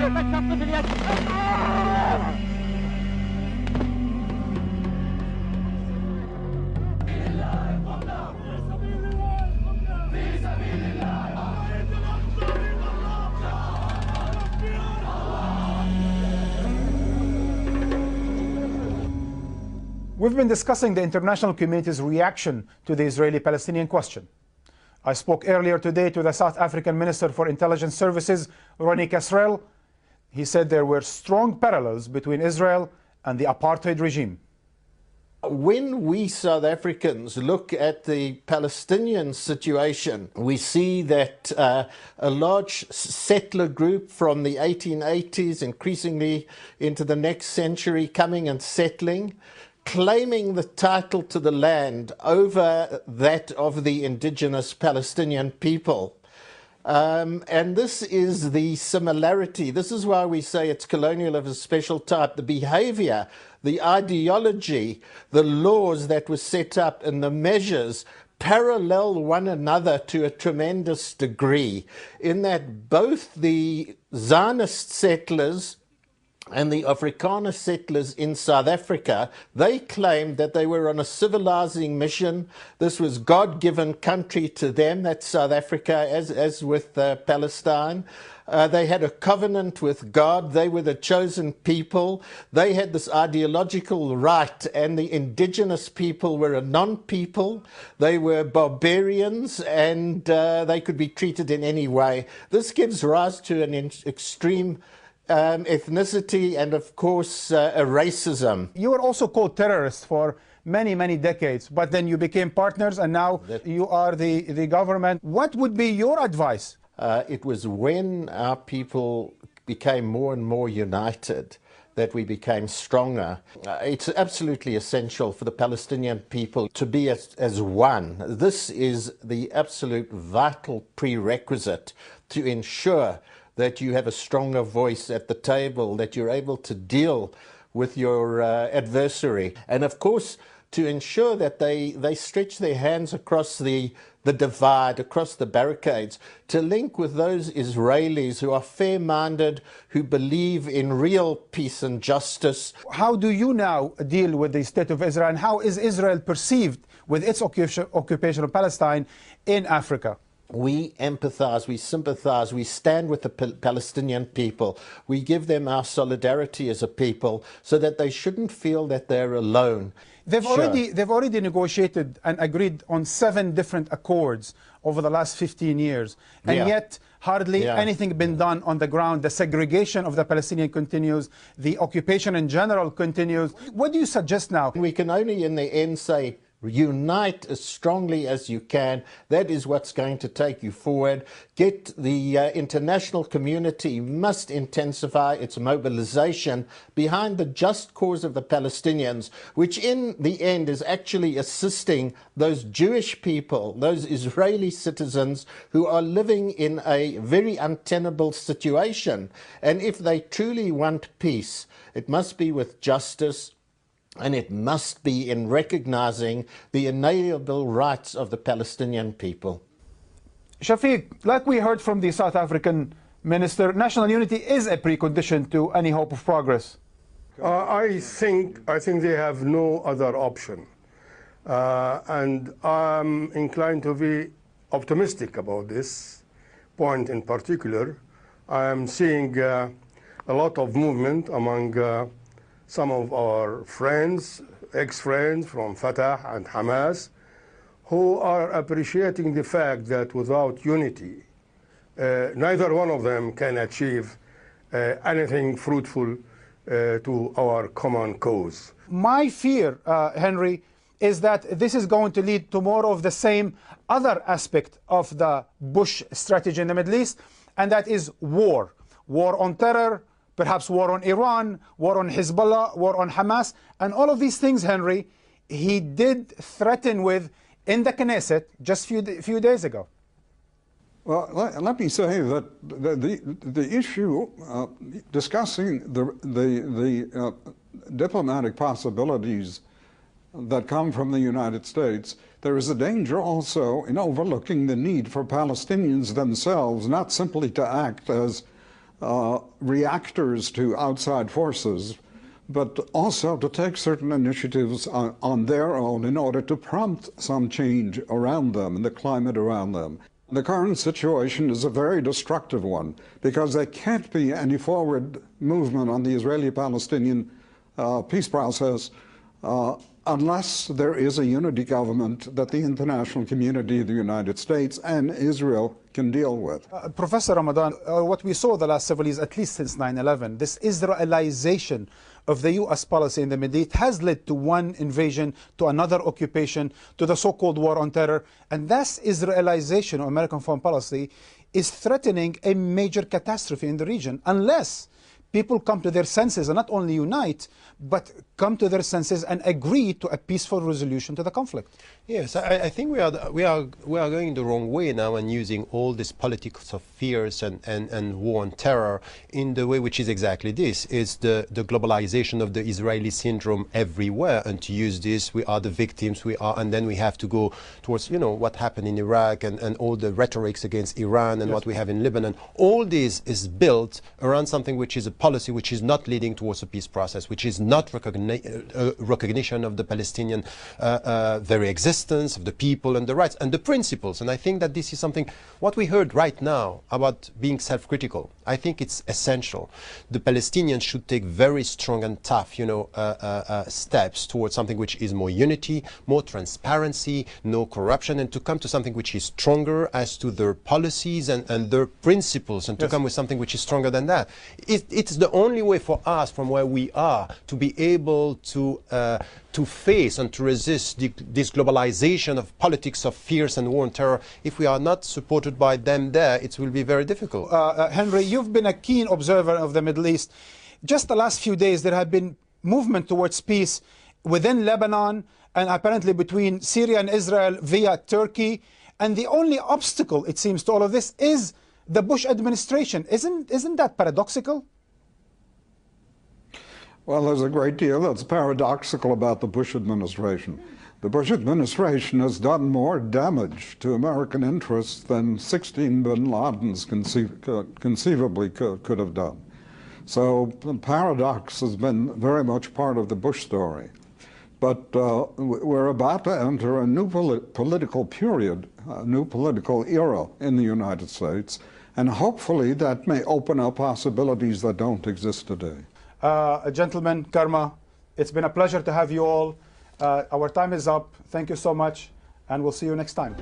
We've been discussing the international community's reaction to the Israeli-Palestinian question. I spoke earlier today to the South African Minister for Intelligence Services, Ronnie Kasril. He said there were strong parallels between Israel and the apartheid regime. When we South Africans look at the Palestinian situation, we see that a large settler group from the 1880s, increasingly into the next century, coming and settling, claiming the title to the land over that of the indigenous Palestinian people. And this is the similarity. This is why we say it's colonial of a special type. The behavior, the ideology, the laws that were set up and the measures parallel one another to a tremendous degree, in that both the Zionist settlers and the Afrikaner settlers in South Africa, they claimed that they were on a civilizing mission. This was God-given country to them, that's South Africa, as with Palestine. They had a covenant with God. They were the chosen people. They had this ideological right, and the indigenous people were a non-people. They were barbarians, and they could be treated in any way. This gives rise to an extreme ethnicity and, of course, a racism. You were also called terrorists for many, many decades, but then you became partners and now you are the government. What would be your advice? It was when our people became more and more united that we became stronger. It's absolutely essential for the Palestinian people to be as one. This is the absolute vital prerequisite to ensure that you have a stronger voice at the table, that you're able to deal with your adversary. And of course, to ensure that they stretch their hands across the divide, across the barricades, to link with those Israelis who are fair-minded, who believe in real peace and justice. How do you now deal with the state of Israel, and how is Israel perceived with its occupation of Palestine in Africa? We empathize, we sympathize, we stand with the Palestinian people. We give them our solidarity as a people so that they shouldn't feel that they're alone. They've already negotiated and agreed on 7 different accords over the last 15 years, and yet hardly anything been done on the ground. The segregation of the Palestinians continues, the occupation in general continues. What do you suggest now? We can only in the end say, unite as strongly as you can. That is what's going to take you forward. Get the international community must intensify its mobilization behind the just cause of the Palestinians, which in the end is actually assisting those Jewish people, those Israeli citizens who are living in a very untenable situation. And if they truly want peace, it must be with justice, and it must be in recognizing the inalienable rights of the Palestinian people. Shafiq, like we heard from the South African minister, national unity is a precondition to any hope of progress. I think they have no other option. And I'm inclined to be optimistic about this point in particular. I am seeing a lot of movement among some of our friends, ex-friends from Fatah and Hamas, who are appreciating the fact that without unity, neither one of them can achieve anything fruitful to our common cause. My fear, Henry, is that this is going to lead to more of the same other aspect of the Bush strategy in the Middle East, and that is war. War on terror, perhaps war on Iran, war on Hezbollah, war on Hamas, and all of these things, Henry, he did threaten with in the Knesset just a few days ago. Well, let me say that the issue discussing the diplomatic possibilities that come from the United States, there is a danger also in overlooking the need for Palestinians themselves not simply to act as reactors to outside forces, but also to take certain initiatives on their own in order to prompt some change around them and the climate around them. The current situation is a very destructive one because there can't be any forward movement on the Israeli-Palestinian peace process unless there is a unity government that the international community, the United States and Israel can deal with. Professor Ramadan, what we saw the last several years, at least since 9/11, this Israelization of the U.S. policy in the Middle East has led to one invasion, to another occupation, to the so-called war on terror. And this Israelization of American foreign policy is threatening a major catastrophe in the region unless people come to their senses and not only unite, but come to their senses and agree to a peaceful resolution to the conflict. Yes, I think we are going the wrong way now and using all this politics of fears and war on terror in the way which is exactly this, is the globalization of the Israeli syndrome everywhere, and to use this, we are the victims, and then we have to go towards, what happened in Iraq and all the rhetorics against Iran and what we have in Lebanon. All this is built around something which is a policy which is not leading towards a peace process, which is not recognition of the Palestinian very existence, of the people and the rights and the principles. And I think that this is something, what we heard right now about being self-critical, I think it's essential. The Palestinians should take very strong and tough, steps towards something which is more unity, more transparency, no corruption, and to come to something which is stronger as to their policies and their principles, and to come with something which is stronger than that. It's the only way for us, from where we are, to be able to face and to resist this globalization of politics of fears and war and terror. If we are not supported by them there, it will be very difficult. Henry, you've been a keen observer of the Middle East. Just the last few days, there have been movement towards peace within Lebanon and apparently between Syria and Israel via Turkey. And the only obstacle, it seems, to all of this is the Bush administration. Isn't that paradoxical? Well, there's a great deal that's paradoxical about the Bush administration. The Bush administration has done more damage to American interests than 16 bin Ladens conceivably could have done. So the paradox has been very much part of the Bush story. But we're about to enter a new political period, a new political era in the United States, and hopefully that may open up possibilities that don't exist today. Gentlemen, Karma, it's been a pleasure to have you all. Our time is up. Thank you so much, and we'll see you next time.